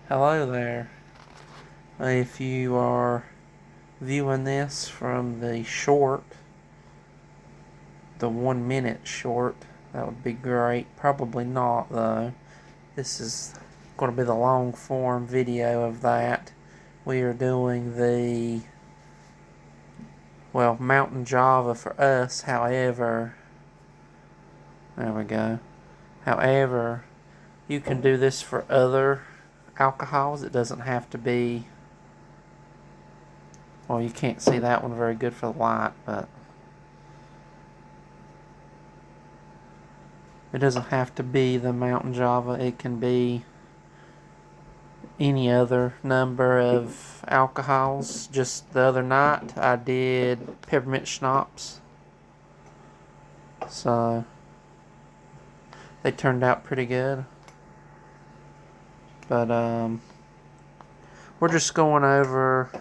Hello there. If you are viewing this from the 1 minute short, that would be great. Probably not, though. This is going to be the long form video of that. We are doing the, Mountain Java for us. However, there we go. However, you can do this for other alcohols. It doesn't have to be, well, you can't see that one very good for the light, but it doesn't have to be the Mountain Java. It can be any other number of alcohols. Just the other night I did peppermint schnapps, so they turned out pretty good. But we're just going over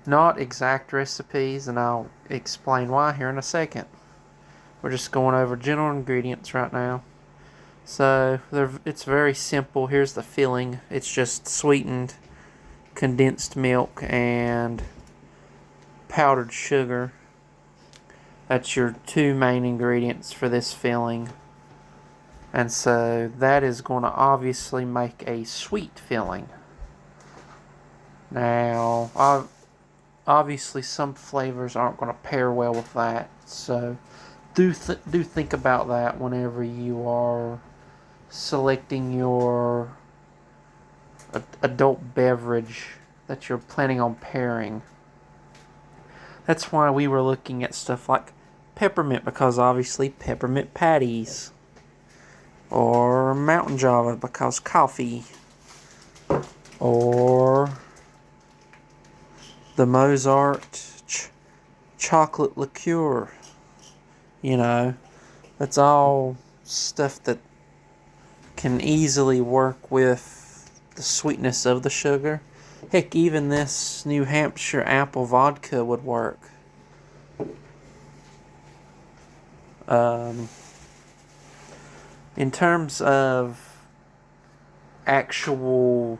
not exact recipes, and I'll explain why here in a second. We're just going over general ingredients right now. So it's very simple. Here's the filling. It's just sweetened condensed milk and powdered sugar. That's your two main ingredients for this filling. And so that is going to obviously make a sweet filling. Now, obviously some flavors aren't going to pair well with that. So do think about that whenever you are selecting your adult beverage that you're planning on pairing. That's why we were looking at stuff like peppermint, because obviously peppermint patties, or Mountain Java because coffee, or the Mozart chocolate liqueur. You know, that's all stuff that can easily work with the sweetness of the sugar. Heck, even this New Hampshire apple vodka would work. In terms of actual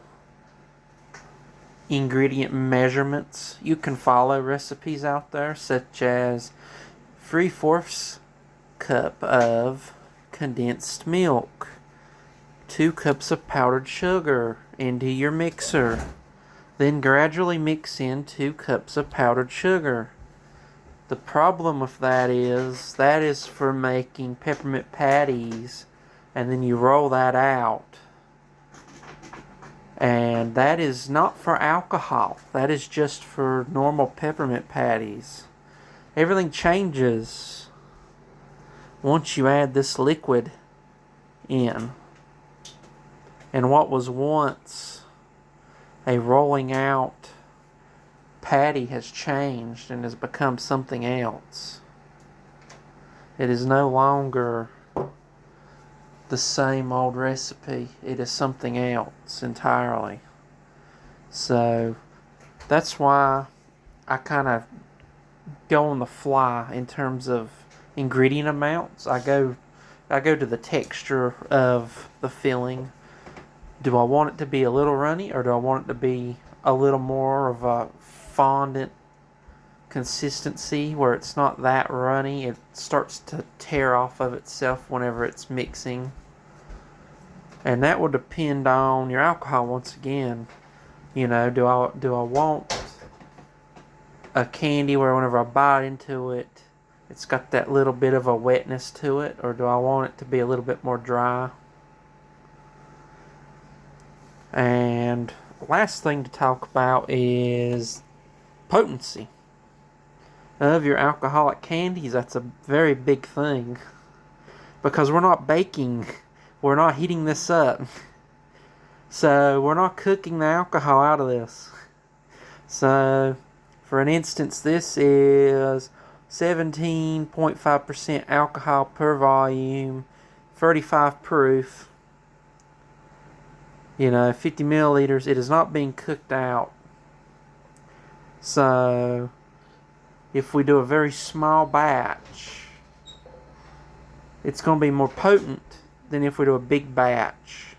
ingredient measurements, you can follow recipes out there, such as 3/4 cup of condensed milk, 2 cups of powdered sugar into your mixer. Then gradually mix in 2 cups of powdered sugar. The problem with that is for making peppermint patties, and then you roll that out. And that is not for alcohol. That is just for normal peppermint patties. Everything changes once you add this liquid in. And what was once a rolling out patty has changed and has become something else. It is no longer the same old recipe. It is something else entirely. So that's why I kind of go on the fly in terms of ingredient amounts. I go to the texture of the filling. Do I want it to be a little runny, or do I want it to be a little more of a fondant consistency where it's not that runny? It starts to tear off of itself whenever it's mixing. And that will depend on your alcohol once again. You know, do I want a candy where whenever I bite into it, it's got that little bit of a wetness to it, or do I want it to be a little bit more dry? And last thing to talk about is potency of your alcoholic candies. That's a very big thing, because we're not baking, we're not heating this up, so we're not cooking the alcohol out of this. So for an instance, this is 17.5% alcohol per volume, 35 proof. 50 milliliters. It is not being cooked out. So if we do a very small batch, it's going to be more potent than if we do a big batch.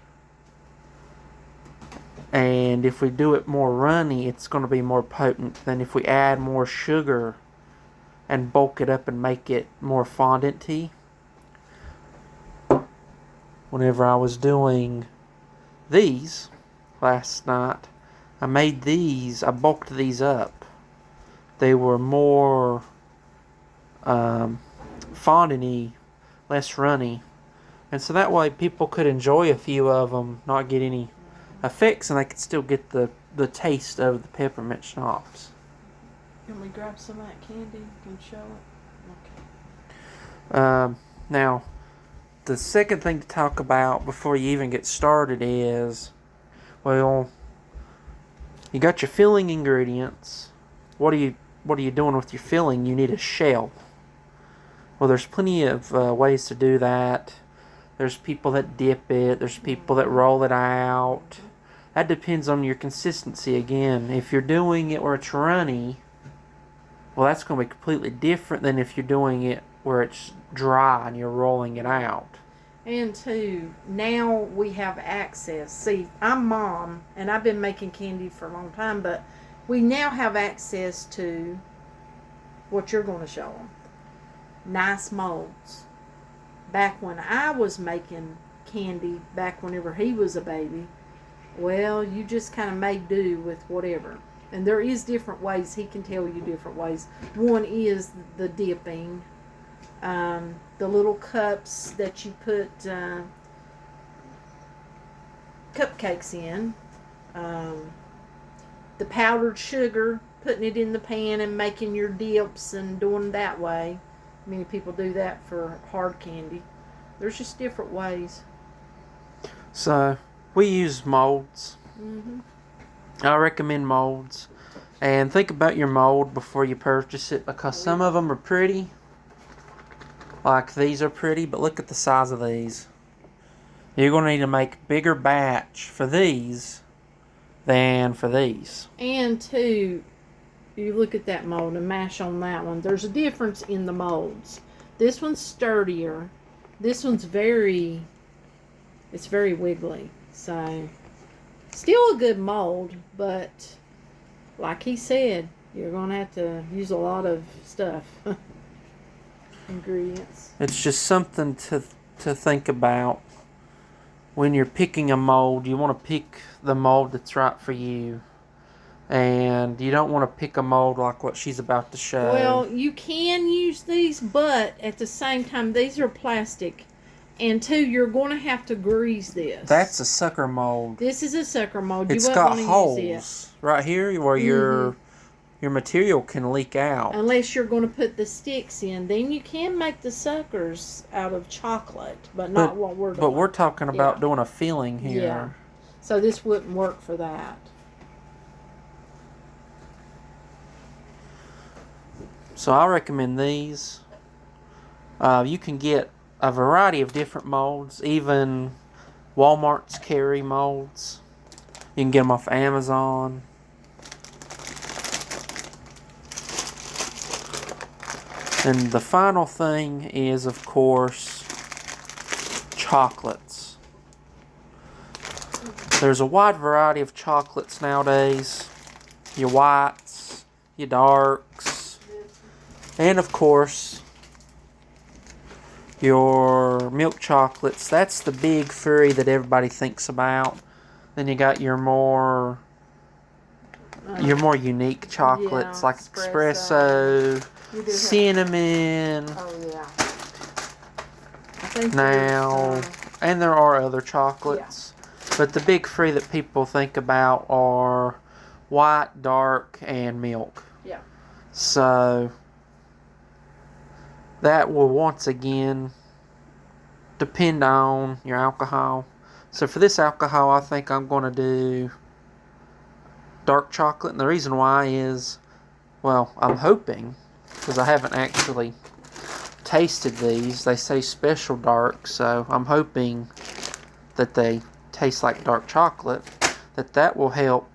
And if we do it more runny, it's going to be more potent than if we add more sugar and bulk it up and make it more fondant-y. Whenever I was doing these last night, I bulked these up. They were more fondant-y, less runny. And so that way people could enjoy a few of them, not get any effects, and they could still get the taste of the peppermint schnapps. Can we grab some of that candy and show it? Okay. Now, the second thing to talk about before you even get started is, well, you got your filling ingredients. What are you doing with your filling? You need a shell. Well, there's plenty of ways to do that. There's people that dip it. There's people that roll it out. That depends on your consistency again. If you're doing it where it's runny, well, that's going to be completely different than if you're doing it where it's dry and you're rolling it out. And two, now we have access. See, I'm mom, and I've been making candy for a long time, but we now have access to what you're going to show them. Nice molds. Back when I was making candy, back whenever he was a baby, well, you just kind of made do with whatever. And there is different ways. He can tell you different ways. One is the dipping. The little cups that you put cupcakes in. The powdered sugar, putting it in the pan and making your dips and doing it that way. Many people do that for hard candy. There's just different ways. So, we use molds. Mm-hmm. I recommend molds. And think about your mold before you purchase it, because some of them are pretty. Like these are pretty, but look at the size of these. You're going to need to make a bigger batch for these than for these. And two, you look at that mold and mash on that one. There's a difference in the molds. This one's sturdier. This one's very wiggly. So, still a good mold, but like he said, you're going to have to use a lot of stuff. Ingredients. It's just something to think about. When you're picking a mold, you want to pick the mold that's right for you. And you don't want to pick a mold like what she's about to show. Well, you can use these, but at the same time, these are plastic. And two, you're going to have to grease this. That's a sucker mold. This is a sucker mold. It's got holes right here where your material can leak out. Unless you're going to put the sticks in. Then you can make the suckers out of chocolate, but not what we're doing. But we're talking about doing a filling here. Yeah. So this wouldn't work for that. So I recommend these. You can get a variety of different molds. Even Walmart's carry molds. You can get them off Amazon. And the final thing is, of course, chocolates. There's a wide variety of chocolates nowadays. Your whites, your darks, and of course, your milk chocolates. That's the big three that everybody thinks about. Then you got your more unique chocolates like espresso, cinnamon. Oh yeah. And there are other chocolates. Yeah. But the big three that people think about are white, dark, and milk. Yeah. So that will once again depend on your alcohol. So for this alcohol, I think I'm going to do dark chocolate. And the reason why is, well, I'm hoping, because I haven't actually tasted these. They say special dark, so I'm hoping that they taste like dark chocolate. That will help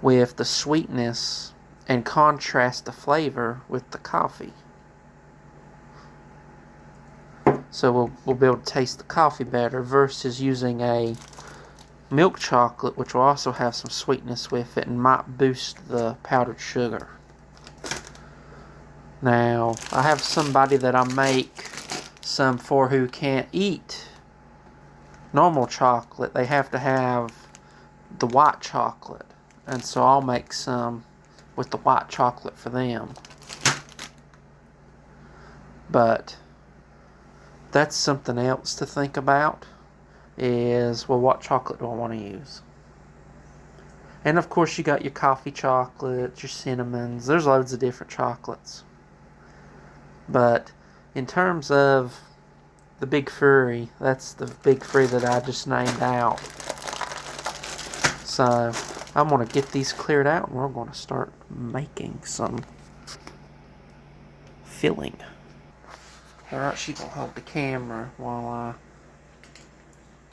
with the sweetness and contrast the flavor with the coffee. So we'll be able to taste the coffee better versus using a milk chocolate, which will also have some sweetness with it and might boost the powdered sugar. Now, I have somebody that I make some for who can't eat normal chocolate. They have to have the white chocolate. And so I'll make some with the white chocolate for them. But that's something else to think about is, well, what chocolate do I want to use? And of course you got your coffee chocolates, your cinnamons. There's loads of different chocolates. But in terms of the Big Furry, that's the Big Furry that I just named out. So I'm going to get these cleared out and we're going to start making some filling. Alright, she's going to hold the camera while I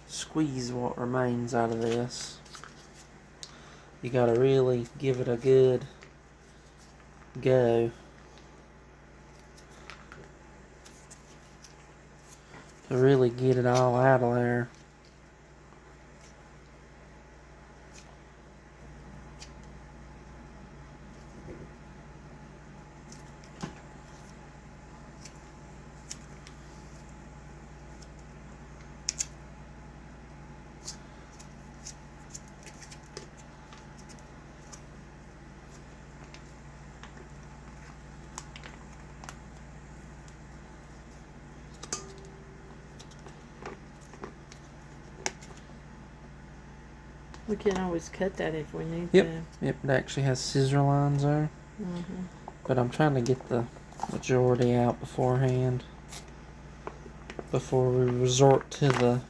squeeze what remains out of this. You got to really give it a good go to really get it all out of there. We can always cut that if we need Yep. to. Yep, it actually has scissor lines there. Mm-hmm. But I'm trying to get the majority out beforehand, before we resort to the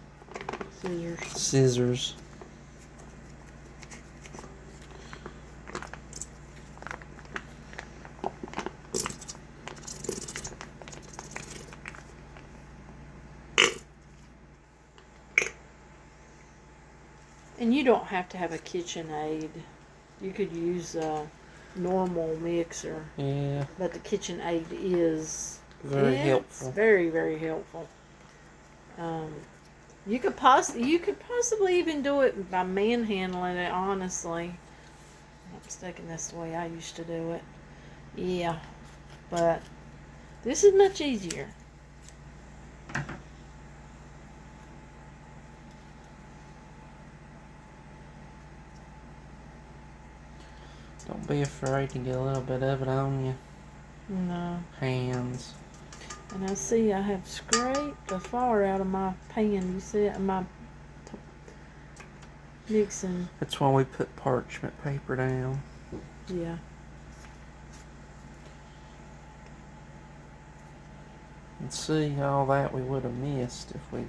scissors. And you don't have to have a KitchenAid. You could use a normal mixer. Yeah. But the KitchenAid is Very helpful. Very, very helpful. You could possibly even do it by manhandling it. Honestly, I'm not mistaken. That's the way I used to do it. Yeah, but this is much easier. Don't be afraid to get a little bit of it on your hands. And I see I have scraped the far out of my pan. You see it in my mixing. That's why we put parchment paper down. Yeah. And see all that we would have missed if we'd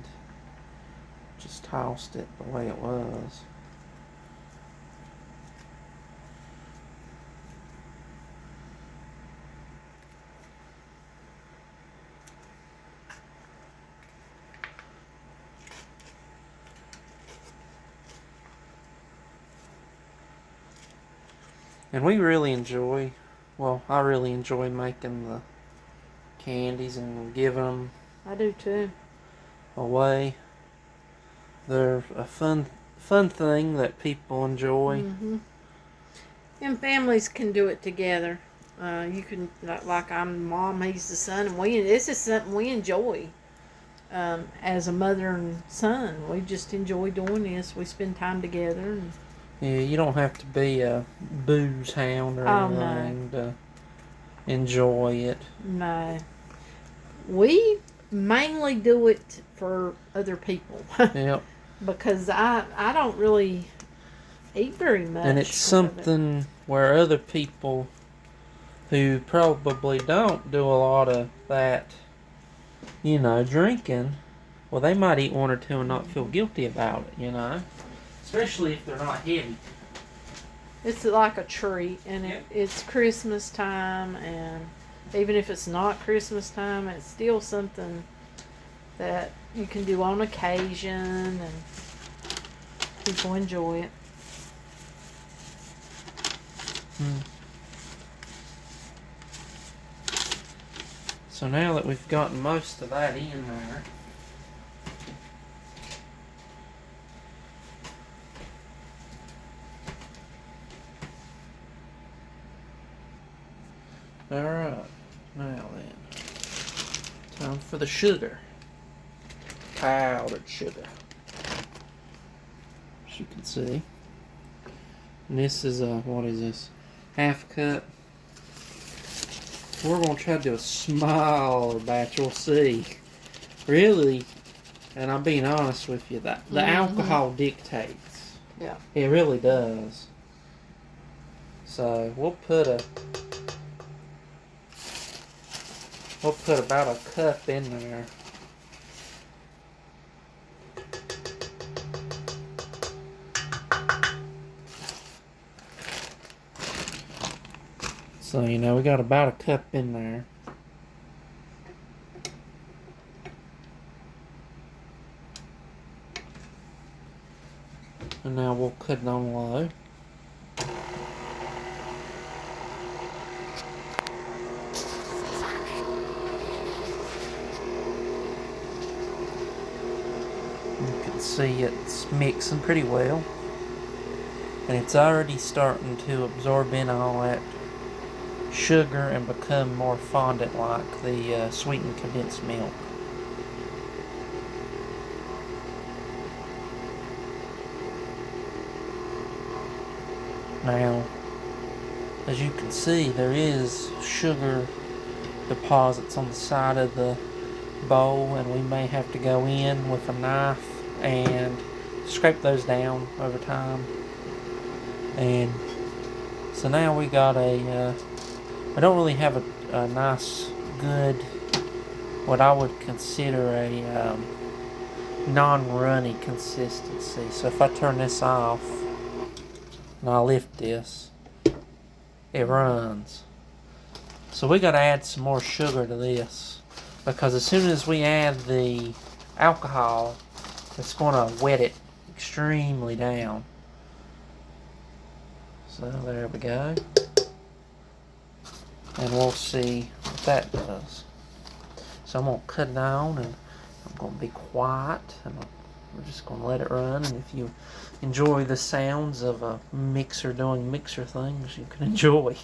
just tossed it the way it was. And we really enjoy, well, I really enjoy making the candies and giving them I do too. away. They're a fun thing that people enjoy. Mm-hmm. And families can do it together. You can, like I'm mom, he's the son, and this is something we enjoy. As a mother and son, we just enjoy doing this. We spend time together. And Yeah, you don't have to be a booze hound or anything to enjoy it. No. We mainly do it for other people. Yep. Because I don't really eat very much. And it's something where other people who probably don't do a lot of that, drinking, well, they might eat one or two and not feel guilty about it, especially if they're not heavy. It's like a treat, and Yep. it's Christmas time, and even if it's not Christmas time, it's still something that you can do on occasion, and people enjoy it. So now that we've gotten most of that in there, Alright, now then. Time for the sugar. Powdered sugar. As you can see. And this is what is this? Half cup. We're going to try to do a smaller batch. We'll see. Really, and I'm being honest with you, that the alcohol dictates. Yeah. It really does. So we'll put about a cup in there. So, you know, we got about a cup in there. And now we'll cut it on low. You can see it's mixing pretty well. And it's already starting to absorb in all that sugar and become more fondant like the sweetened condensed milk. Now, as you can see, there is sugar deposits on the side of the bowl, and we may have to go in with a knife and scrape those down over time. And so now we got I don't really have a nice, good, what I would consider a non-runny consistency. So if I turn this off and I lift this, it runs. So we got to add some more sugar to this, because as soon as we add the alcohol, it's going to wet it extremely down. So there we go. And we'll see what that does. So I'm going to cut it on, and I'm going to be quiet, and we're just going to let it run. And if you enjoy the sounds of a mixer doing mixer things, you can enjoy.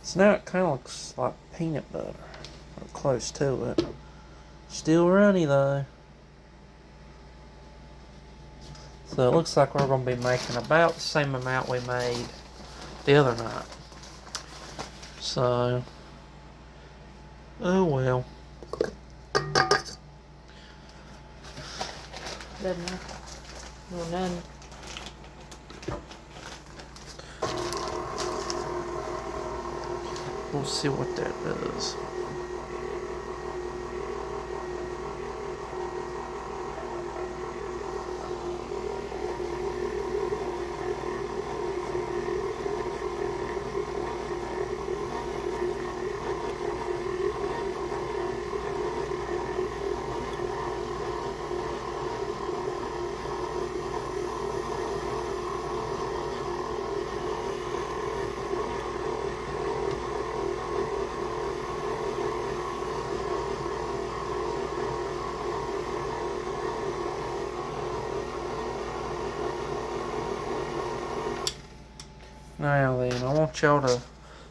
So now it kind of looks like peanut butter, or close to it. Still runny though. So it looks like we're going to be making about the same amount we made the other night. So, oh well. Doesn't matter. No, none. We'll see what that does. Now then, I want y'all to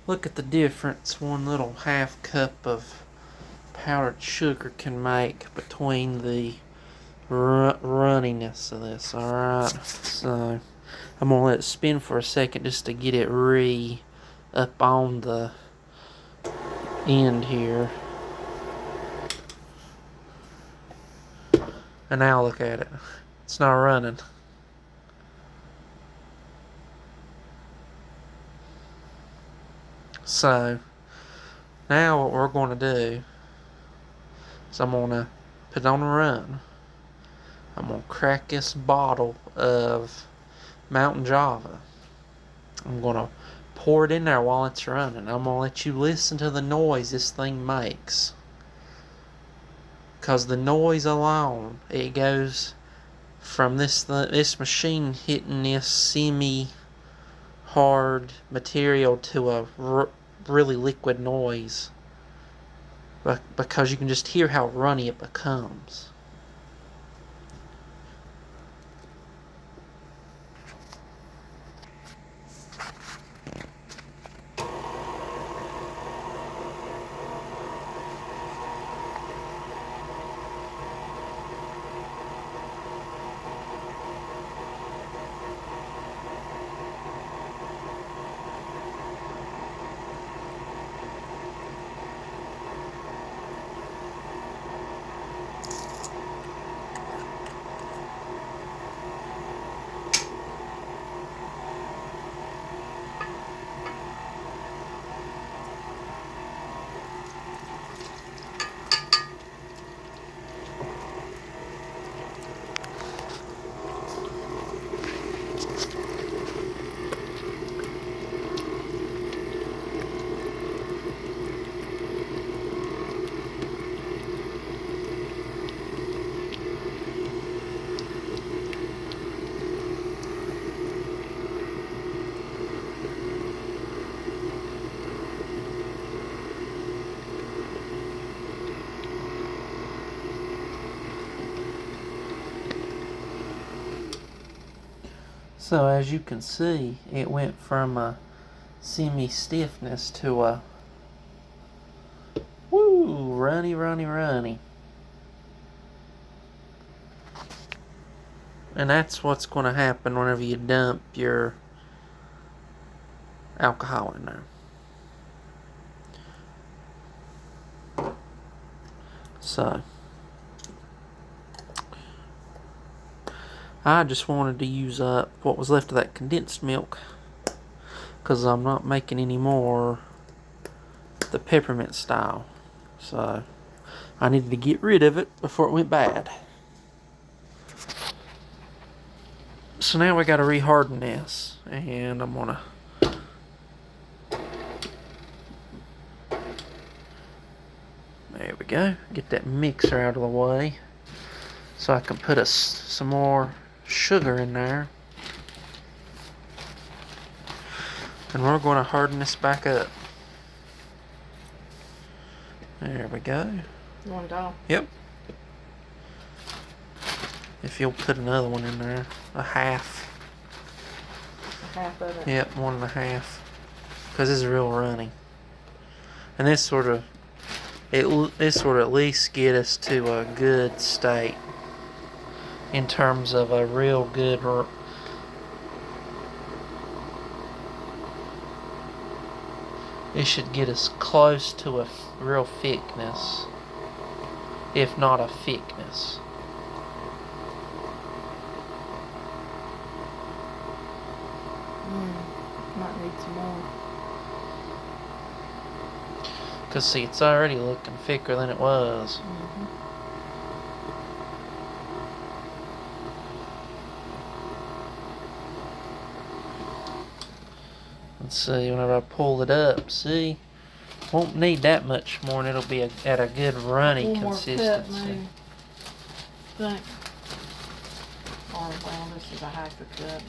Look at the difference one little half cup of powdered sugar can make between the runniness of this. Alright, so I'm going to let it spin for a second just to get it up on the end here. And now look at it. It's not running. So now what we're going to do is I'm going to put it on a run. I'm going to crack this bottle of Mountain Java. I'm going to pour it in there while it's running. I'm going to let you listen to the noise this thing makes. Because the noise alone, it goes from this machine hitting this semi-hard material to a really liquid noise. Because you can just hear how runny it becomes. So as you can see, it went from a semi-stiffness to a runny. And that's what's going to happen whenever you dump your alcohol in there. So I just wanted to use up what was left of that condensed milk because I'm not making any more the peppermint style. So I needed to get rid of it before it went bad. So now we got to reharden this, and I'm gonna there we go. Get that mixer out of the way so I can put some more sugar in there, and we're going to harden this back up. There we go. $1. Yep. If you'll put another one in there, a half. Half of it. Yep, 1.5. Because it's real runny, and this sort of at least get us to a good state in terms of a real good it should get us close to a real thickness, if not a thickness. Might need some more. Because see, it's already looking thicker than it was. Let's see, whenever I pull it up, see, won't need that much more, and it'll be at a good runny consistency. Think. Oh well, this is a half a cup.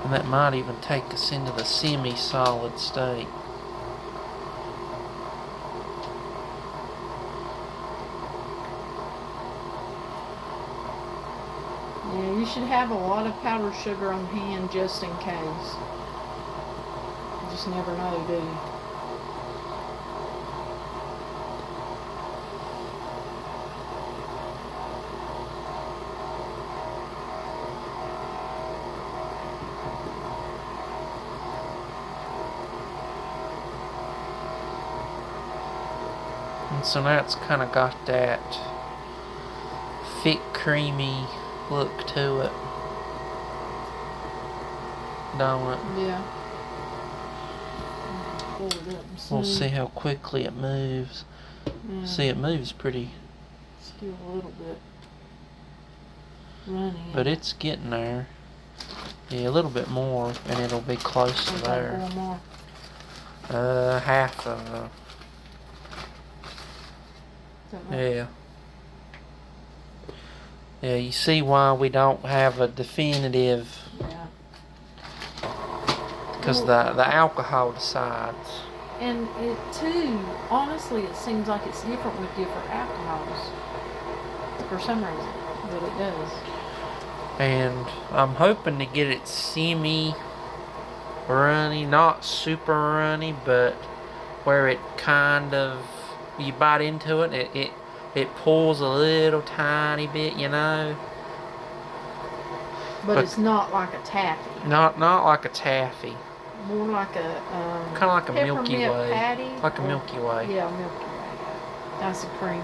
And that might even take us into the semi-solid state. Yeah, you should have a lot of powdered sugar on hand just in case. You just never know, do you? And so now it's kind of got that thick, creamy look to it. Don't it? Yeah. Pull it up and We'll see how quickly it moves. Yeah. See, it moves pretty. Still a little bit runny. But it's getting there. Yeah, a little bit more, and it'll be close to there. One more. Half of a. Yeah. Yeah, you see why we don't have a definitive. Yeah. Because the alcohol decides. And it too, honestly, it seems like it's different with different alcohols. For some reason, but it does. And I'm hoping to get it semi-runny, not super runny, but where it kind of, you bite into it, it pulls a little tiny bit, you know. But it's not like a taffy. Not like a taffy. More like a kind of like a Milky Way. Patty. Like a Milky Way. Yeah, Milky Way. Nice and creamy.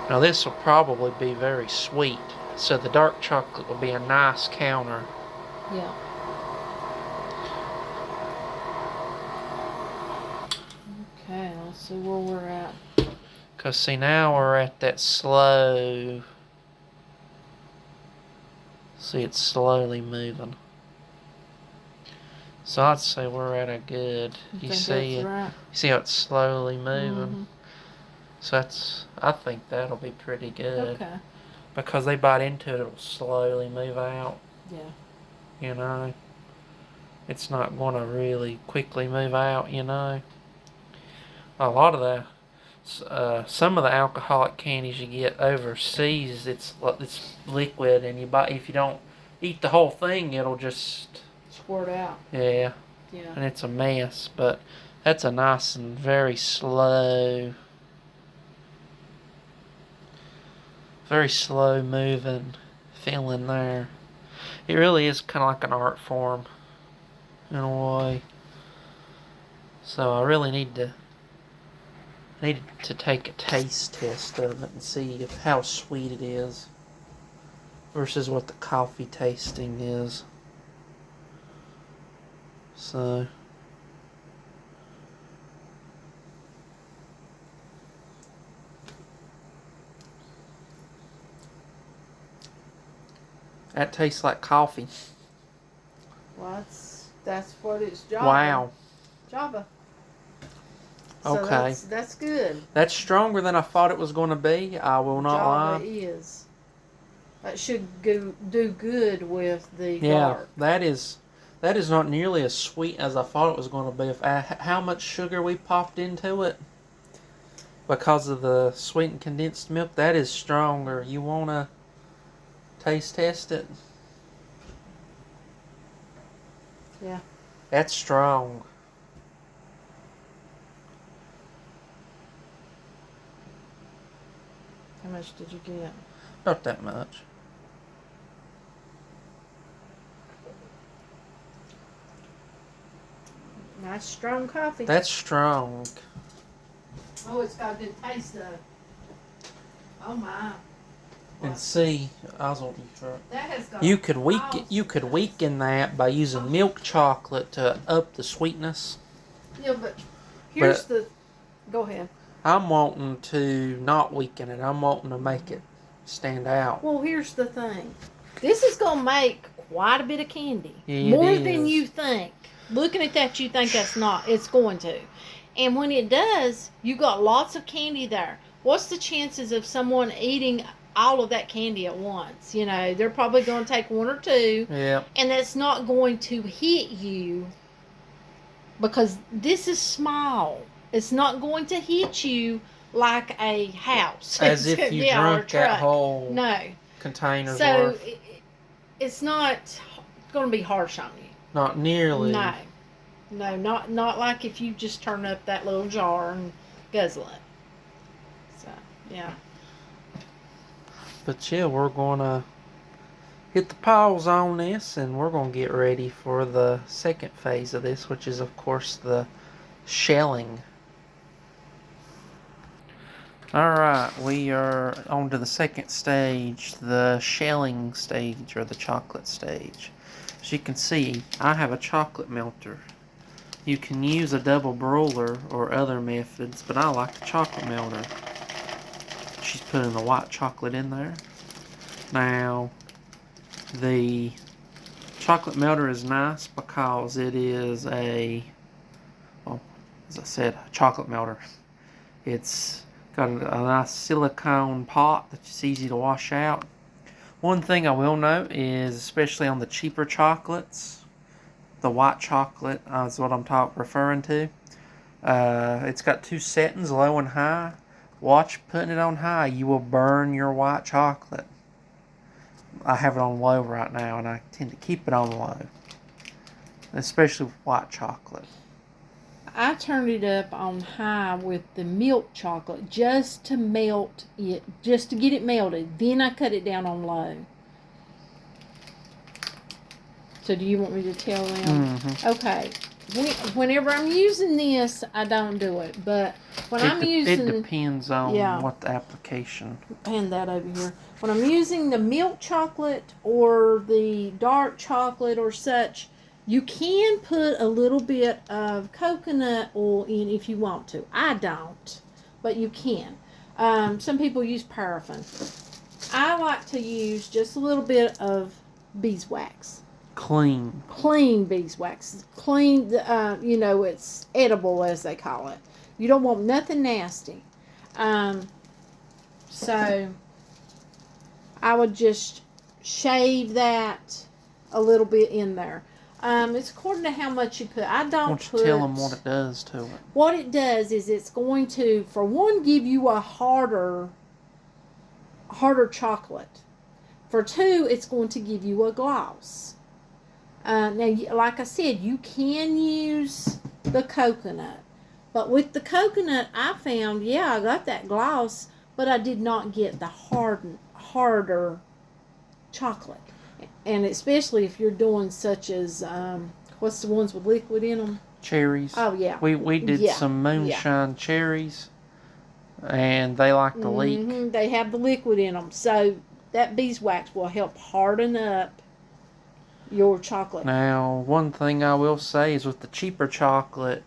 Now this will probably be very sweet, so the dark chocolate will be a nice counter. Yeah. Okay, let's see where we're at. Because see, now we're at that slow. See, it's slowly moving. So I'd say we're at a good. You see it? Right? You see how it's slowly moving? Mm-hmm. So I think that'll be pretty good. Okay. Because they bite into it, it'll slowly move out. Yeah. You know? It's not going to really quickly move out, you know? A lot of the, some of the alcoholic candies you get overseas, it's liquid, and if you don't eat the whole thing, it'll just squirt out. Yeah. Yeah. And it's a mess, but that's a nice and very slow moving feeling there. It really is kind of like an art form in a way. So I really need to take a taste test of it and see how sweet it is versus what the coffee tasting is. So that tastes like coffee. Well, that's what it's Java. Wow. Java. So Okay. That's good. That's stronger than I thought it was going to be. I will not lie. Java is. That should do good with the Yeah, dark. that is not nearly as sweet as I thought it was going to be. How much sugar we popped into it because of the sweetened condensed milk, that is stronger. You want to taste test it? Yeah. That's strong. How much did you get? Not that much. Nice strong coffee. That's strong. Oh, it's got a good taste though. Oh my. And see, I was on for That has got you could weaken that by using milk chocolate to up the sweetness. Yeah, but here's go ahead. I'm wanting to not weaken it. I'm wanting to make it stand out. Well, here's the thing. This is going to make quite a bit of candy. Yeah, More it than is. you think. Looking at that, you think that's not. It's going to. And when it does, you got lots of candy there. What's the chances of someone eating all of that candy at once? You know, they're probably going to take one or two. Yeah. And that's not going to hit you because this is small. It's not going to hit you like a house. As if you yeah, or a drunk that truck. whole No. container's So worth. it's not going to be harsh on you. Not nearly. No. No, not like if you just turn up that little jar and guzzle it. So, yeah. But yeah, we're gonna hit the pause on this, and we're gonna get ready for the second phase of this, which is of course the shelling. Alright, we are on to the second stage, the shelling stage, or the chocolate stage. As you can see, I have a chocolate melter. You can use a double broiler or other methods, but I like the chocolate melter. She's putting the white chocolate in there. Now, the chocolate melter is nice because it is a, well, as I said, a chocolate melter. It's got a nice silicone pot that's easy to wash out. One thing I will note is, especially on the cheaper chocolates, the white chocolate is what I'm referring to. It's got two settings, low and high. Watch putting it on high, you will burn your white chocolate. I have it on low right now, and I tend to keep it on low, especially with white chocolate. I turned it up on high with the milk chocolate just to melt it, just to get it melted. Then I cut it down on low. So do you want me to tell them? Mm-hmm. Okay. Whenever I'm using this, I don't do it. But when I'm using... It depends on what the application. Hand that over here. When I'm using the milk chocolate or the dark chocolate or such, you can put a little bit of coconut oil in if you want to. I don't, but you can. Some people use paraffin. I like to use just a little bit of beeswax. Clean Beeswax. Clean, it's edible, as they call it. You don't want nothing nasty. So I would just shave that a little bit in there. It's according to how much you put. I don't put... Why don't you tell them what it does to it? What it does is it's going to, for one, give you a harder chocolate. For two, it's going to give you a gloss. Now, like I said, you can use the coconut. But with the coconut, I found, I got that gloss, but I did not get the harder chocolate. And especially if you're doing such as, what's the ones with liquid in them? Cherries. Oh, yeah. We did some Moonshine cherries, and they like to leak. They have the liquid in them. So that beeswax will help harden up your chocolate. Now, one thing I will say is with the cheaper chocolate,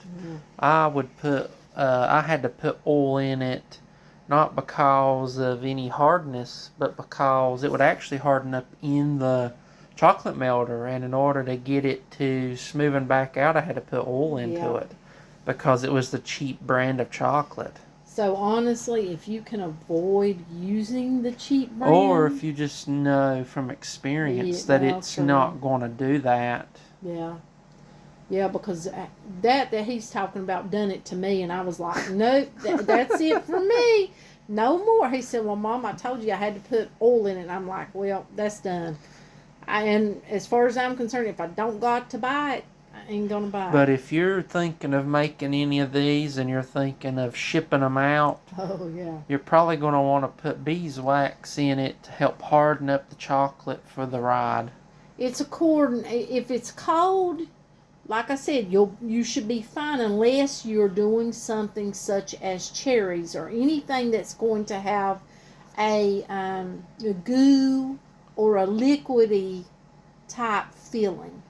I would put, I had to put oil in it, not because of any hardness, but because it would actually harden up in the chocolate melter, and in order to get it to smoothen back out, I had to put oil into it because it was the cheap brand of chocolate. So honestly, if you can avoid using the cheap brand, or if you just know from experience that it's not going to do that. Yeah, because that he's talking about done it to me, and I was like, nope, that's it for me. No more. He said, well, Mom, I told you I had to put oil in it. And I'm like, well, that's done. And as far as I'm concerned, if I don't got to buy it, I ain't going to buy it. But if you're thinking of making any of these and you're thinking of shipping them out, you're probably going to want to put beeswax in it to help harden up the chocolate for the ride. It's according, if it's cold, like I said, you should be fine unless you're doing something such as cherries or anything that's going to have a goo or a liquidy type feeling.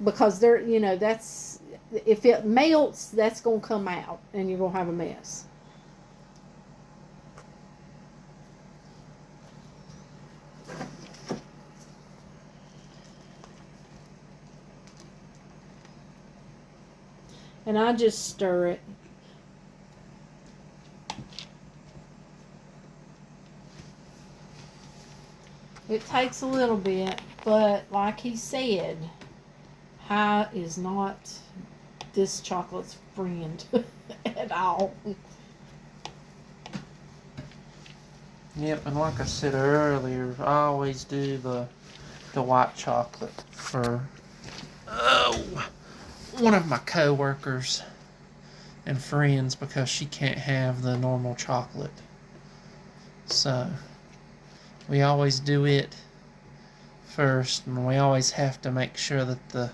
Because they're, that's, if it melts, that's going to come out and you're going to have a mess. And I just stir it. It takes a little bit, but like he said, high is not this chocolate's friend at all. Yep, and like I said earlier, I always do the white chocolate for one of my coworkers and friends because she can't have the normal chocolate. So we always do it first, and we always have to make sure that the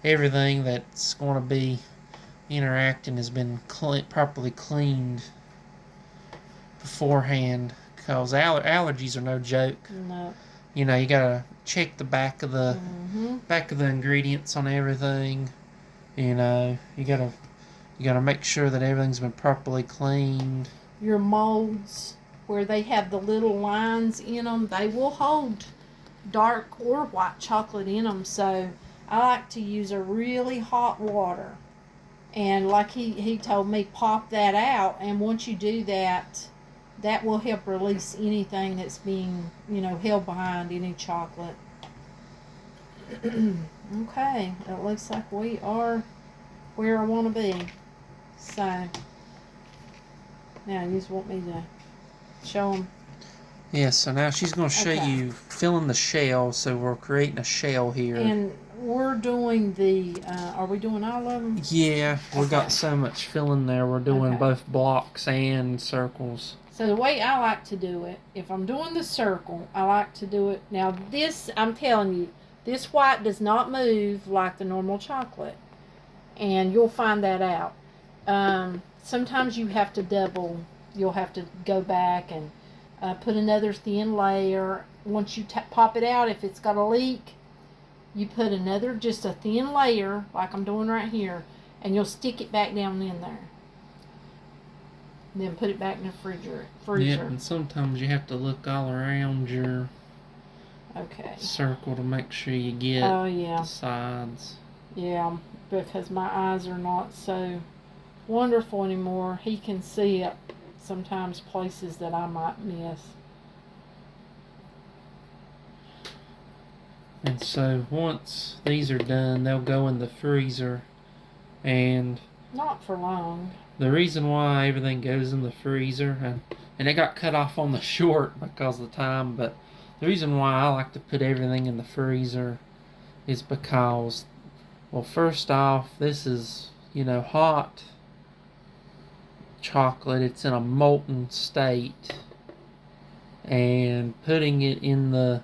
everything that's going to be interacting has been properly cleaned beforehand, because allergies are no joke. No. You know, you gotta check the back of the ingredients on everything. You know, you gotta make sure that everything's been properly cleaned. Your molds, where they have the little lines in them, they will hold dark or white chocolate in them. So I like to use a really hot water, and like he told me, pop that out, and once you do that, that will help release anything that's being, held behind any chocolate. Okay, it looks like we are where I want to be. So now you just want me to show them. Yeah, so now she's going to show you filling the shell. So we're creating a shell here. And we're doing are we doing all of them? Yeah, we got so much filling there. We're doing both blocks and circles. So the way I like to do it, if I'm doing the circle, I like to do it. Now this, I'm telling you, this white does not move like the normal chocolate. And you'll find that out. Sometimes you have to double. You'll have to go back and put another thin layer. Once you pop it out, if it's got a leak, you put just a thin layer, like I'm doing right here, and you'll stick it back down in there. And then put it back in the freezer. Yeah, and sometimes you have to look all around your circle to make sure you get the sides. Yeah, because my eyes are not so wonderful anymore. He can see it sometimes places that I might miss. And so once these are done, they'll go in the freezer. And not for long. The reason why everything goes in the freezer, and it got cut off on the short because of the time, but the reason why I like to put everything in the freezer is because, well, first off, this is, hot chocolate. It's in a molten state, and putting it in the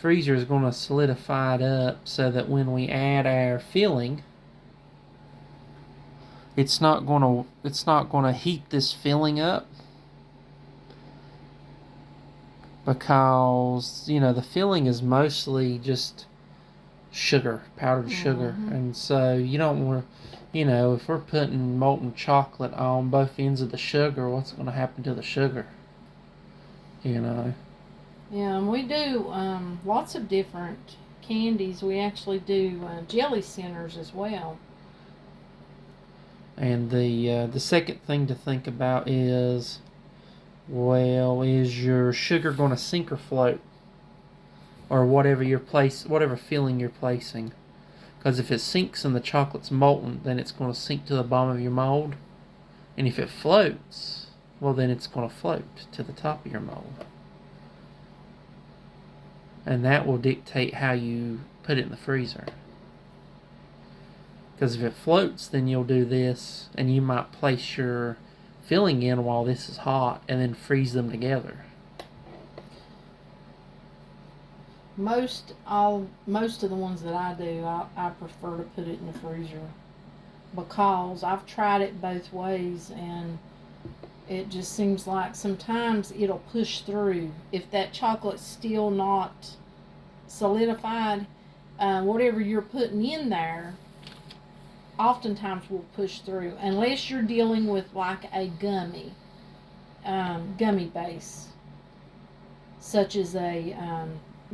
freezer is going to solidify it up so that when we add our filling, it's not going to heat this filling up, because the filling is mostly just sugar, powdered sugar, and so you don't want if we're putting molten chocolate on both ends of the sugar, what's going to happen to the sugar? Yeah, and we do lots of different candies. We actually do jelly centers as well. And the second thing to think about is, is your sugar going to sink or float, or whatever filling you're placing? Because if it sinks and the chocolate's molten, then it's going to sink to the bottom of your mold, and if it floats, well, then it's going to float to the top of your mold, and that will dictate how you put it in the freezer. Because if it floats, then you'll do this, and you might place your filling in while this is hot, and then freeze them together. Most of the ones that I do, I prefer to put it in the freezer, because I've tried it both ways, and it just seems like sometimes it'll push through. If that chocolate's still not solidified, whatever you're putting in there oftentimes will push through, unless you're dealing with like a gummy base, such as a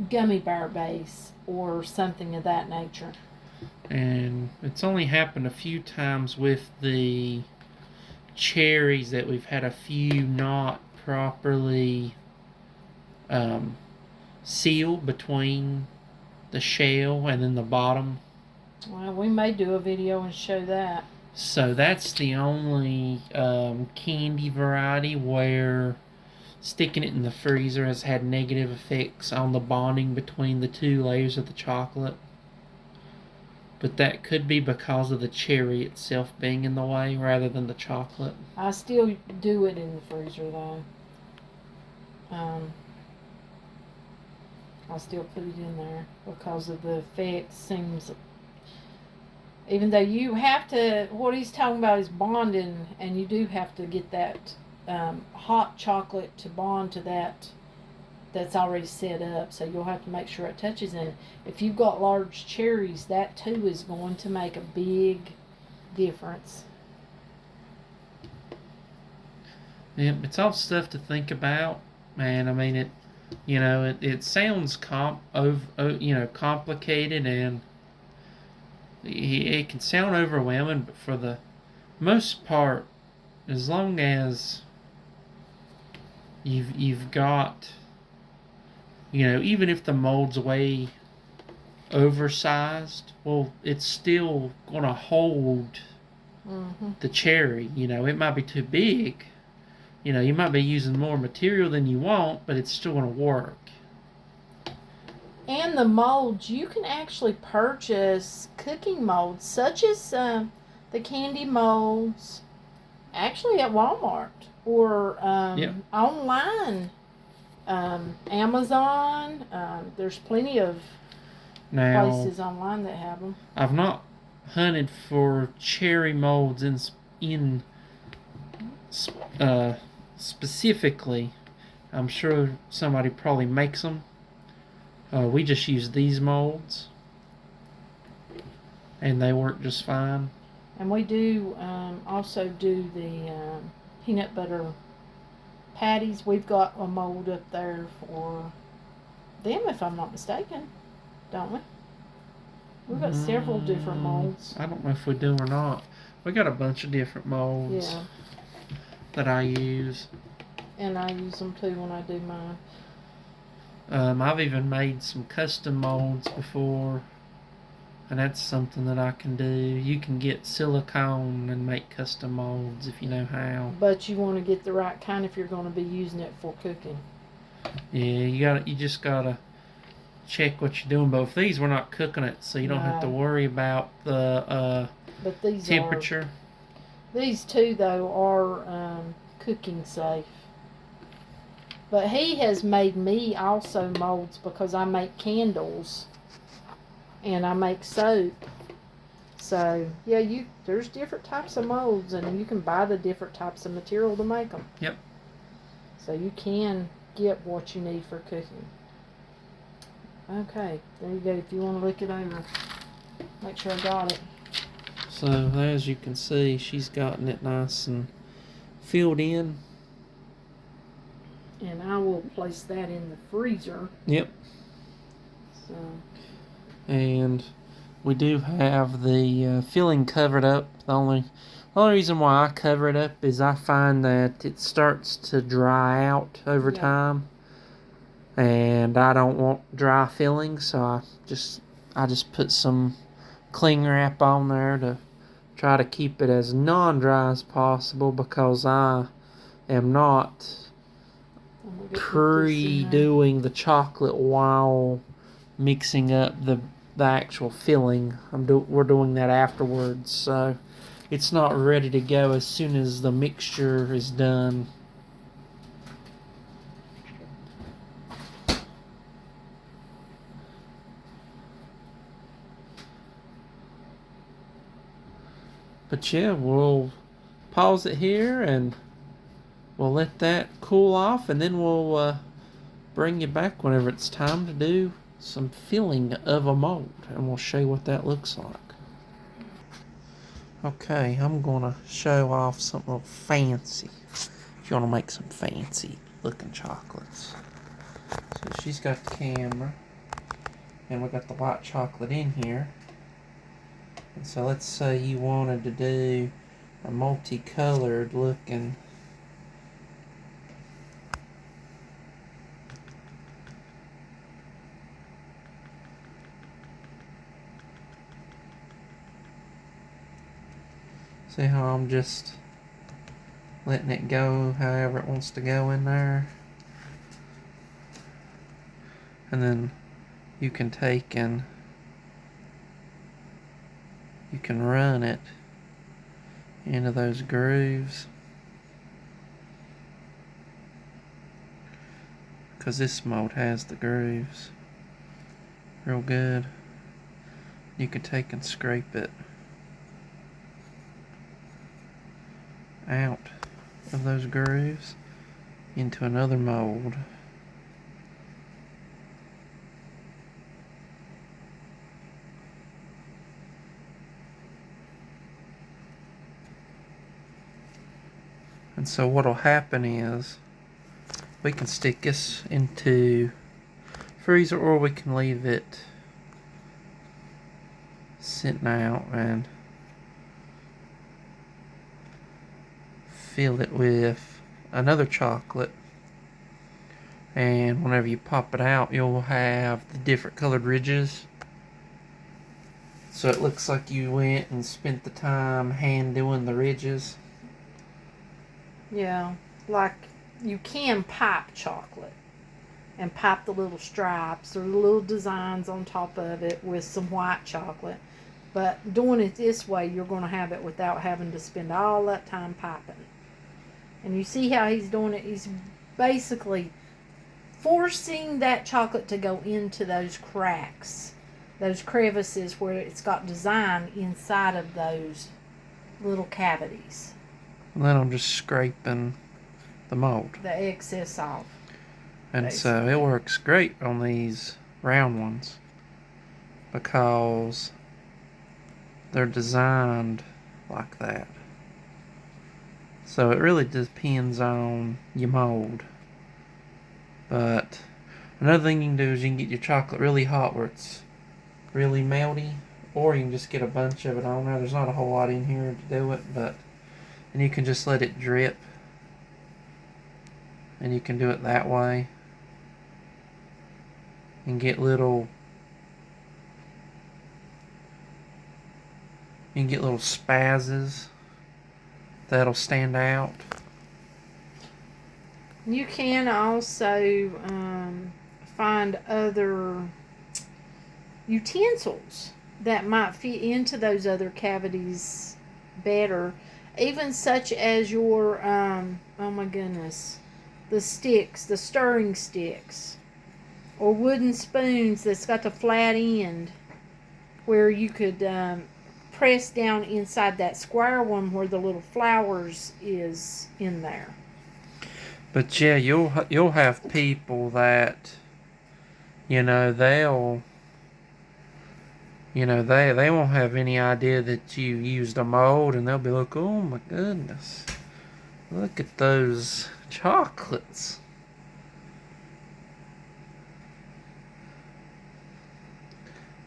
gummy bear base or something of that nature. And it's only happened a few times with the cherries that we've had a few not properly sealed between the shell and then the bottom. Well, we may do a video and show that. So that's the only candy variety where sticking it in the freezer has had negative effects on the bonding between the two layers of the chocolate. But that could be because of the cherry itself being in the way rather than the chocolate. I still do it in the freezer though. I still put it in there because of the effect. Seems, even though you have to, what he's talking about is bonding, and you do have to get that hot chocolate to bond to that that's already set up. So you'll have to make sure it touches. And if you've got large cherries, that too is going to make a big difference. Yeah, it's all stuff to think about, man. I mean, it sounds complicated, and it can sound overwhelming, but for the most part, as long as you've got, even if the mold's way oversized, well, it's still gonna hold the cherry. It might be too big. You might be using more material than you want, but it's still gonna work. And the molds, you can actually purchase cooking molds, such as the candy molds, actually at Walmart or online, Amazon. There's plenty of places online that have them. I've not hunted for cherry molds in specifically. I'm sure somebody probably makes them. We just use these molds, and they work just fine. And we do also do the peanut butter patties. We've got a mold up there for them, if I'm not mistaken, don't we? We've got several different molds. I don't know if we do or not. We got a bunch of different molds that I use. And I use them too when I do mine. I've even made some custom molds before, and that's something that I can do. You can get silicone and make custom molds if you know how. But you want to get the right kind if you're going to be using it for cooking. Yeah, you just gotta check what you're doing. But with these, we're not cooking it, so you don't have to worry about the but these temperature. These two though are cooking safe. But he has made me also molds because I make candles and I make soap. So yeah, there's different types of molds, and you can buy the different types of material to make them. Yep. So you can get what you need for cooking. Okay, there you go. If you want to look it over, make sure I got it. So as you can see, she's gotten it nice and filled in. And I will place that in the freezer. Yep. So. And we do have the filling covered up. The only reason why I cover it up is I find that it starts to dry out over time, and I don't want dry filling, so I just put some cling wrap on there to try to keep it as non-dry as possible, because I am not pre-doing the chocolate while mixing up the actual filling. We're doing that afterwards, so it's not ready to go as soon as the mixture is done. But yeah, we'll pause it here and we'll let that cool off, and then we'll bring you back whenever it's time to do some filling of a mold, and we'll show you what that looks like. Okay, I'm gonna show off something a little fancy. If you want to make some fancy looking chocolates. So she's got the camera, and we got the white chocolate in here. And so let's say you wanted to do a multicolored looking see how I'm just letting it go however it wants to go in there. And then you can take and you can run it into those grooves. Because this mold has the grooves real good. You can take and scrape it out of those grooves into another mold. And so what'll happen is we can stick this into freezer, or we can leave it sitting out and fill it with another chocolate. And whenever you pop it out, you'll have the different colored ridges. So it looks like you went and spent the time hand doing the ridges. Yeah, like you can pipe chocolate and pipe the little stripes or the little designs on top of it with some white chocolate. But doing it this way, you're going to have it without having to spend all that time piping. And you see how he's doing it? He's basically forcing that chocolate to go into those cracks, those crevices where it's got design inside of those little cavities. And then I'm just scraping the mold. The excess off. And basically. so it works great on these round ones because they're designed like that. So it really depends on your mold. But another thing you can do is you can get your chocolate really hot where it's really melty, or you can just get a bunch of it on there. There's not a whole lot in here to do it, but and you can just let it drip, and you can do it that way and get little spazzes that'll stand out. You can also find other utensils that might fit into those other cavities better, even such as your oh my goodness, the sticks, the stirring sticks, or wooden spoons that's got the flat end where you could press down inside that square one where the little flowers is in there. But yeah, you'll have people that they'll they won't have any idea that you used a mold, and they'll be like, oh my goodness, look at those chocolates.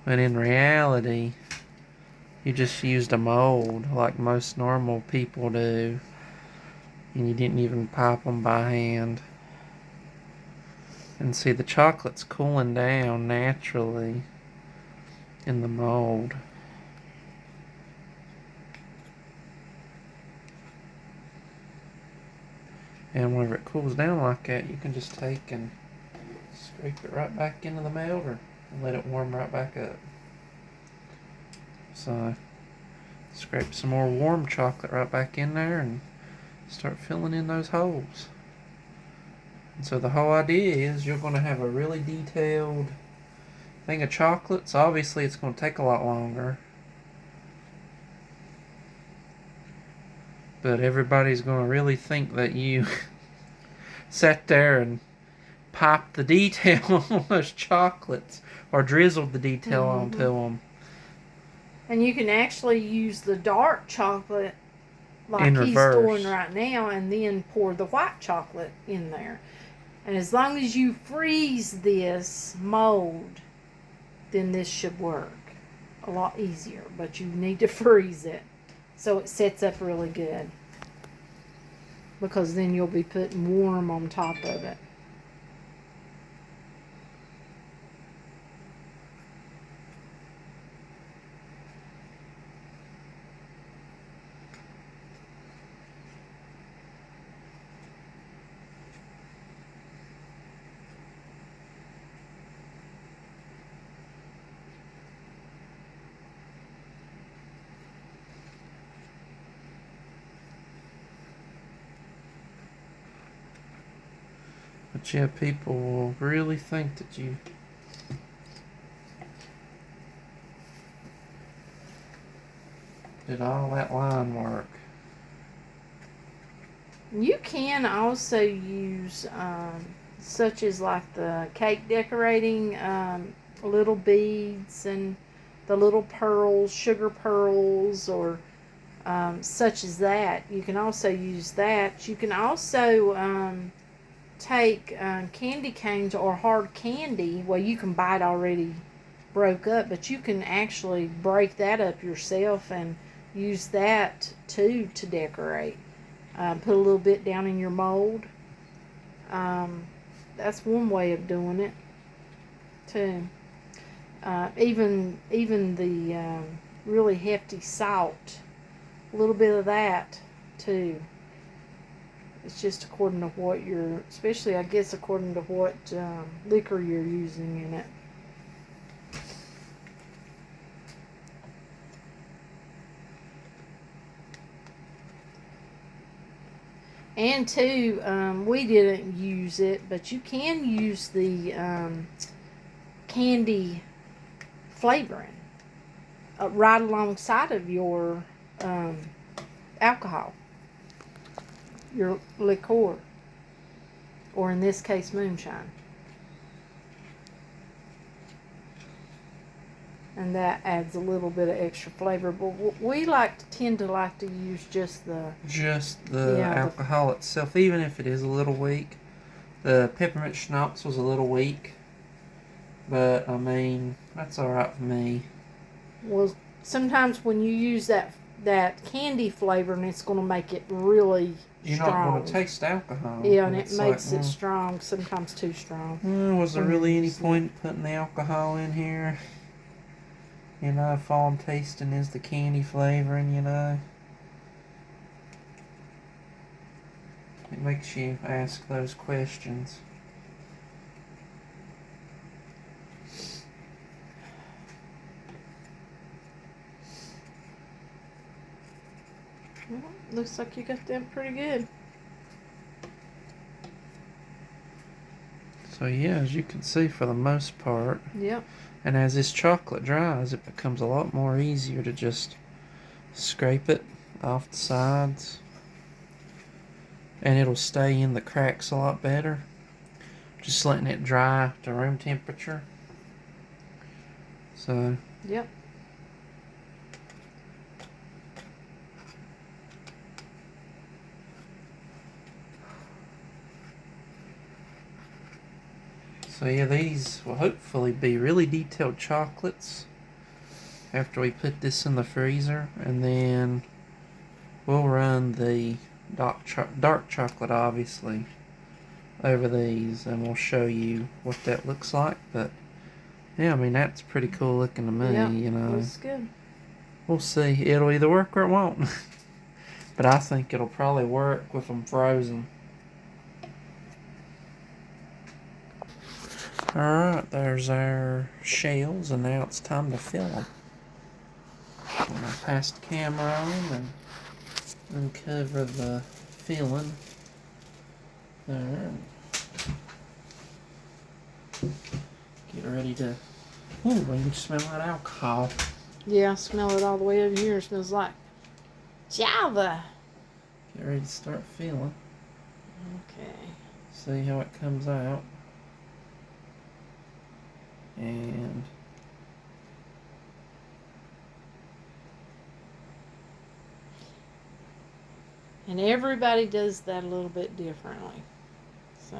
But in reality, you just used a mold like most normal people do, and you didn't even pop them by hand. And see, the chocolate's cooling down naturally in the mold. And whenever it cools down like that, you can just take and scrape it right back into the melter and let it warm right back up. So, scrape some more warm chocolate right back in there and start filling in those holes. And so the whole idea is you're going to have a really detailed thing of chocolates. Obviously, it's going to take a lot longer. But everybody's going to really think that you sat there and popped the detail on those chocolates or drizzled the detail onto them. And you can actually use the dark chocolate like In he's reverse. doing right now and then pour the white chocolate in there. And as long as you freeze this mold, then this should work a lot easier. But you need to freeze it so it sets up really good, because then you'll be putting warm on top of it. But yeah, people will really think that you did all that line work. You can also use, such as like the cake decorating, little beads and the little pearls, sugar pearls, or such as that. You can also use that. You can also take candy canes or hard candy. Well, you can buy it already broke up, but you can actually break that up yourself and use that too to decorate. Put a little bit down in your mold. That's one way of doing it too. Even the really hefty salt, a little bit of that too. It's just according to what you're, especially I guess according to what liquor you're using in it. And too, we didn't use it, but you can use the candy flavoring right alongside of your alcohol, your liqueur, or in this case, moonshine. And that adds a little bit of extra flavor. But we tend to like to use just the alcohol itself, even if it is a little weak. The peppermint schnapps was a little weak, but I mean that's all right for me. Well, sometimes when you use that candy flavor, and it's going to make it really You're strong. not going to taste alcohol. Yeah, and it makes it strong, sometimes too strong. Was there really any point in putting the alcohol in here? You know, if all I'm tasting is the candy flavoring, you know. It makes you ask those questions. Well, looks like you got them pretty good. So yeah, as you can see, for the most part. Yep. And as this chocolate dries, it becomes a lot more easier to just scrape it off the sides. And it'll stay in the cracks a lot better. Just letting it dry to room temperature. So. Yep. So yeah, these will hopefully be really detailed chocolates after we put this in the freezer, and then we'll run the dark chocolate obviously over these, and we'll show you what that looks like. But yeah, I mean that's pretty cool looking to me. Yep, you know, looks good. We'll see. It'll either work or it won't. But I think it'll probably work with them frozen. Alright, there's our shells, and now it's time to fill them. I'm going to pass the camera on and uncover the filling. There. Get ready to... Ooh, you can smell that alcohol. Yeah, I smell it all the way over here. It smells like Java. Get ready to start filling. Okay. See how it comes out. And everybody does that a little bit differently. So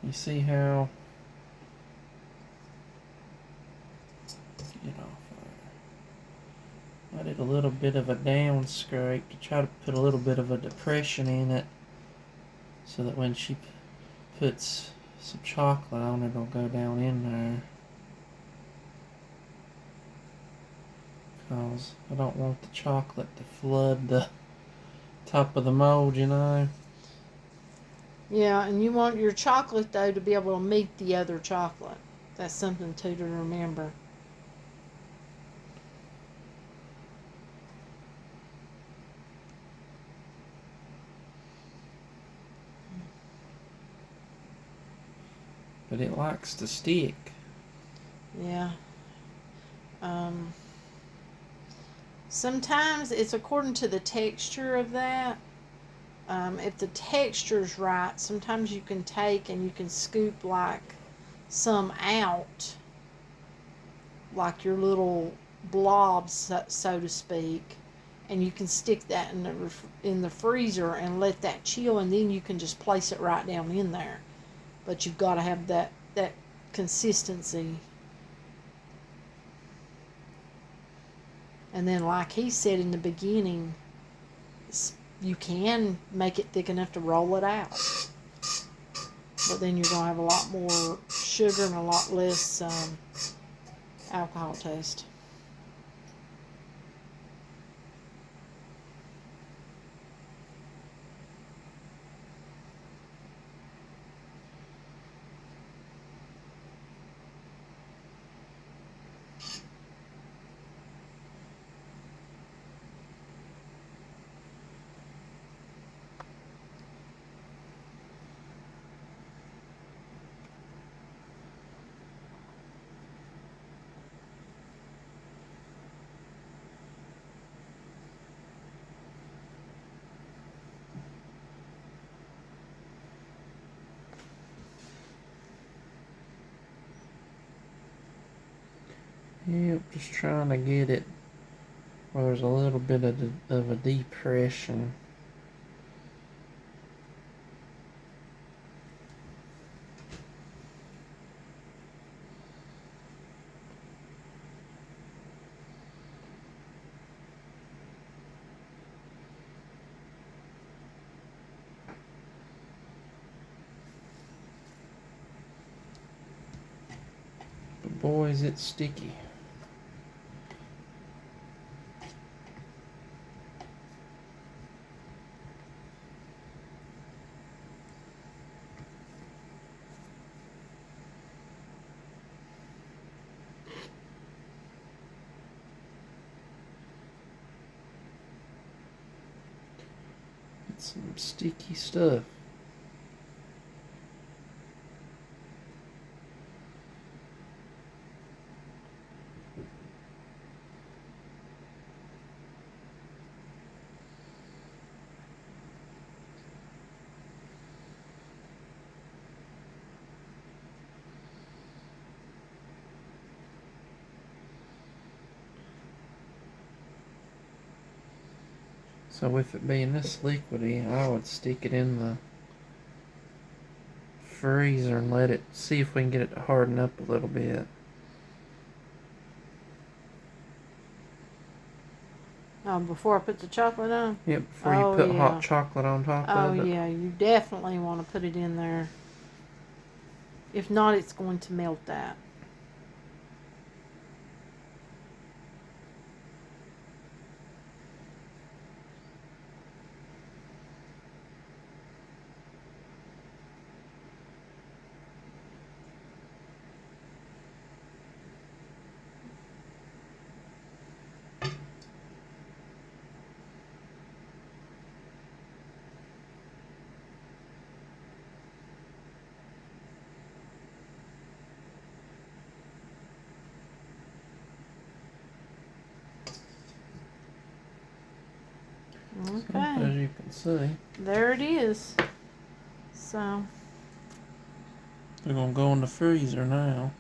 you see how get off there. I did a little bit of a down scrape to try to put a little bit of a depression in it, so that when she puts some chocolate on it, it'll go down in there. Because I don't want the chocolate to flood the top of the mold, you know. yeah, and you want your chocolate though to be able to meet the other chocolate. That's something too to remember. But it likes to stick. Yeah. Sometimes it's according to the texture of that. If the texture's right, sometimes you can take and you can scoop like some out, like your little blobs, so to speak, and you can stick that in the freezer and let that chill, and then you can just place it right down in there. But you've got to have that consistency. And then, like he said in the beginning, you can make it thick enough to roll it out. But then you're going to have a lot more sugar and a lot less alcohol taste. Yep, just trying to get it where there's a little bit of a depression. But boy, is it sticky. It's some sticky stuff. So with it being this liquidy, I would stick it in the freezer and let it, see if we can get it to harden up a little bit. Before I put the chocolate on? Yep, before you put hot chocolate on top of it. Oh, yeah, you definitely want to put it in there. If not, it's going to melt that. Okay. So, as you can see, there it is. So, they're going to go in the freezer now.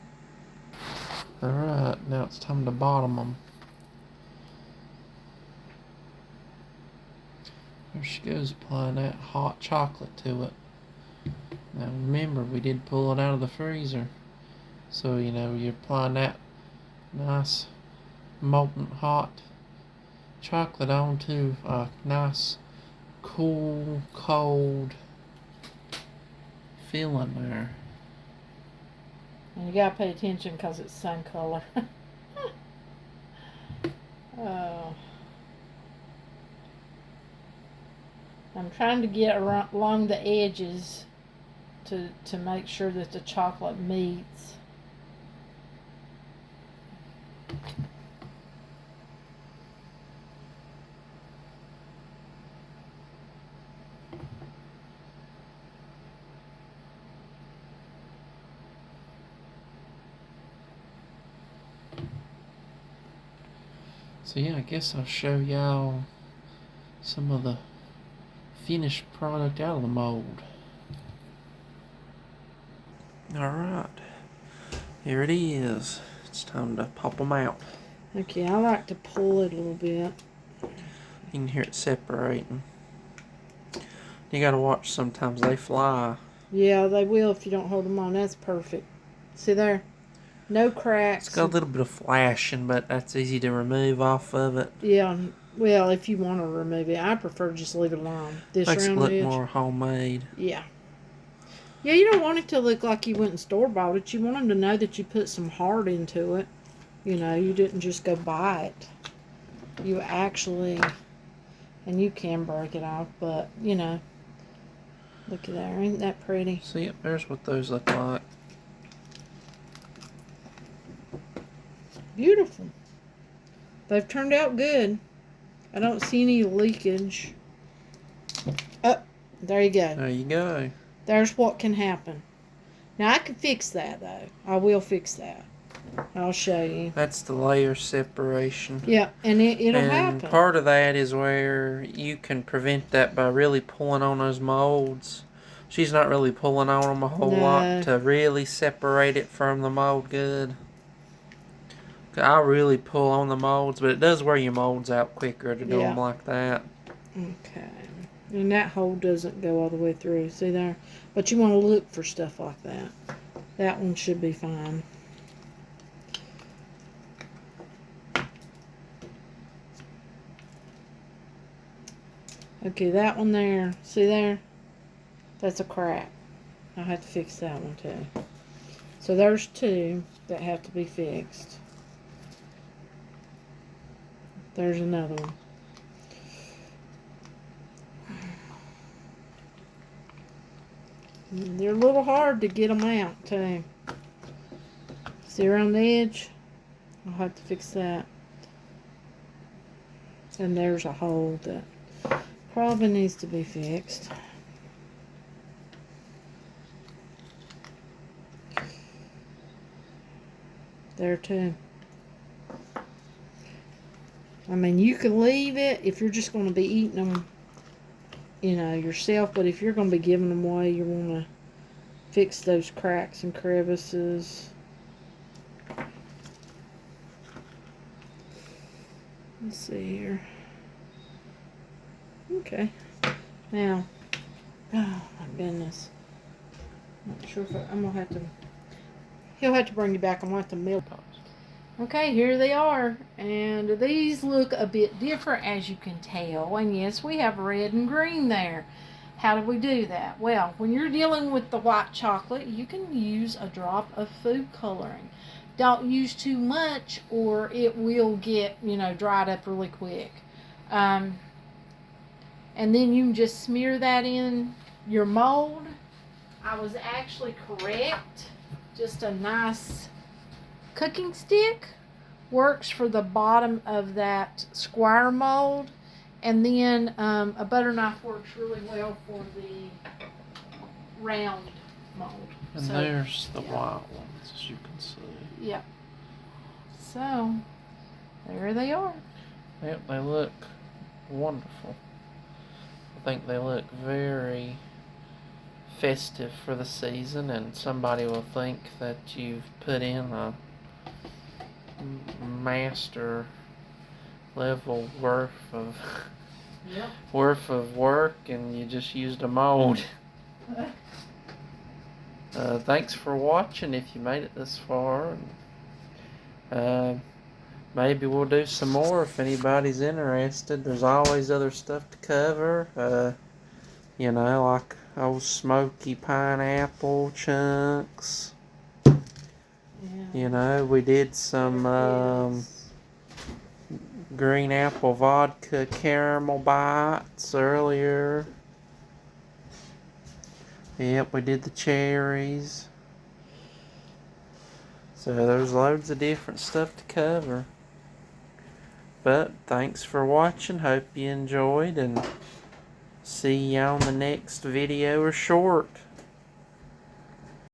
Alright, now it's time to bottom them. There she goes, applying that hot chocolate to it. Now remember, we did pull it out of the freezer. So, you know, you're applying that nice molten hot chocolate onto a nice cool, cold filling there. and you gotta pay attention because it's sun color. Oh. I'm trying to get along the edges to make sure that the chocolate meets. So yeah, I guess I'll show y'all some of the finished product out of the mold. Alright, here it is. It's time to pop them out. Okay, I like to pull it a little bit. You can hear it separating. You gotta watch, sometimes they fly. Yeah, they will if you don't hold them on. That's perfect. See there? No cracks. It's got a little bit of flashing, but that's easy to remove off of it. Yeah, well, if you want to remove it. I prefer to just leave it alone. This Makes it round look edge. more homemade. Yeah. Yeah, you don't want it to look like you went and store-bought it. You want them to know that you put some heart into it. You know, you didn't just go buy it. You actually, and you can break it off, but, you know, look at that. Ain't that pretty? See, there's what those look like. Beautiful. They've turned out good. I don't see any leakage. Oh, there you go. There you go. There's what can happen. Now, I can fix that, though. I will fix that. I'll show you. That's the layer separation. Yeah, and it'll and happen. Part of that is where you can prevent that by really pulling on those molds. She's not really pulling on them a whole lot to really separate it from the mold good. I really pull on the molds, but it does wear your molds out quicker to do them like that. Okay. And that hole doesn't go all the way through. See there? But you want to look for stuff like that. That one should be fine. Okay, that one there. See there? That's a crack. I'll have to fix that one too. So there's two that have to be fixed. There's another one. They're a little hard to get them out too. See around the edge? I'll have to fix that. And there's a hole that probably needs to be fixed. There too. I mean, you can leave it if you're just going to be eating them, you know, yourself. But if you're going to be giving them away, you want to fix those cracks and crevices. Let's see here. Okay. Now, oh my goodness. Not sure if I'm going to have to, he'll have to bring you back. I'm going to have to milk. Okay, here they are, and these look a bit different, as you can tell, and yes, we have red and green there. How do we do that? Well, when you're dealing with the white chocolate, you can use a drop of food coloring. Don't use too much, or it will get, you know, dried up really quick. And then you can just smear that in your mold. I was actually correct. Just a nice cooking stick works for the bottom of that square mold, and then a butter knife works really well for the round mold. And so, there's the white ones, as you can see. Yeah. So there they are. Yep, they look wonderful. I think they look very festive for the season, and somebody will think that you've put in a master level worth of work, and you just used a mold. Thanks for watching if you made it this far. Maybe we'll do some more if anybody's interested. There's always other stuff to cover. You know, like Ole Smoky pineapple chunks. You know, we did some green apple vodka caramel bites earlier. Yep, we did the cherries. So there's loads of different stuff to cover. But thanks for watching. Hope you enjoyed, and see you on the next video or short.